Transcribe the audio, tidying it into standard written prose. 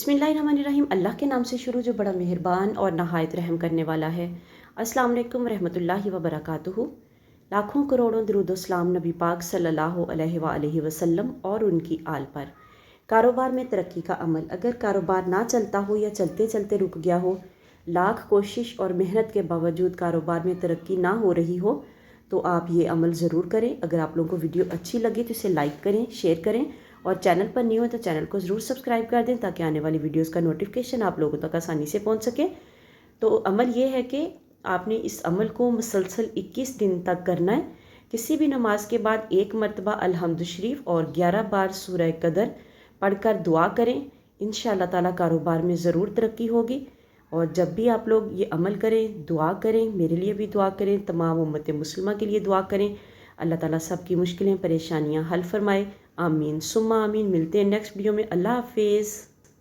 बिस्मिल्लाहिर्रहमानिर्रहीम। अल्लाह के नाम से शुरू जो बड़ा मेहरबान और नहायत रहम करने वाला है। अस्सलाम वालेकुम रहमतुल्लाहि व बरकातुहू। लाखों करोड़ों दरूद सलाम नबी पाक सल्लल्लाहु अलैहि वसल्लम और उनकी आल पर। कारोबार में तरक्की का अमल। अगर कारोबार ना चलता हो या चलते चलते रुक गया हो, लाख कोशिश और मेहनत के बावजूद कारोबार में तरक्की ना हो रही हो, तो आप ये अमल ज़रूर करें। अगर आप लोगों को वीडियो अच्छी लगे तो इसे लाइक करें, शेयर करें, और चैनल पर न्यू हो तो चैनल को ज़रूर सब्सक्राइब कर दें ताकि आने वाली वीडियोस का नोटिफिकेशन आप लोगों तक आसानी से पहुंच सके। तो अमल ये है कि आपने इस अमल को मुसलसल 21 दिन तक करना है। किसी भी नमाज के बाद एक मरतबा अल्हम्दु शरीफ और 11 बार सूरह कदर पढ़कर दुआ करें। इंशाअल्लाह ताला कारोबार में ज़रूर तरक्की होगी। और जब भी आप लोग ये अमल करें, दुआ करें, मेरे लिए भी दुआ करें, तमाम उम्मत मुस्लिमा के लिए दुआ करें। अल्लाह ताला सबकी मुश्किलें परेशानियां हल फरमाए। आमीन सुम्मा आमीन। मिलते हैं नेक्स्ट वीडियो में। अल्लाह हाफिज़।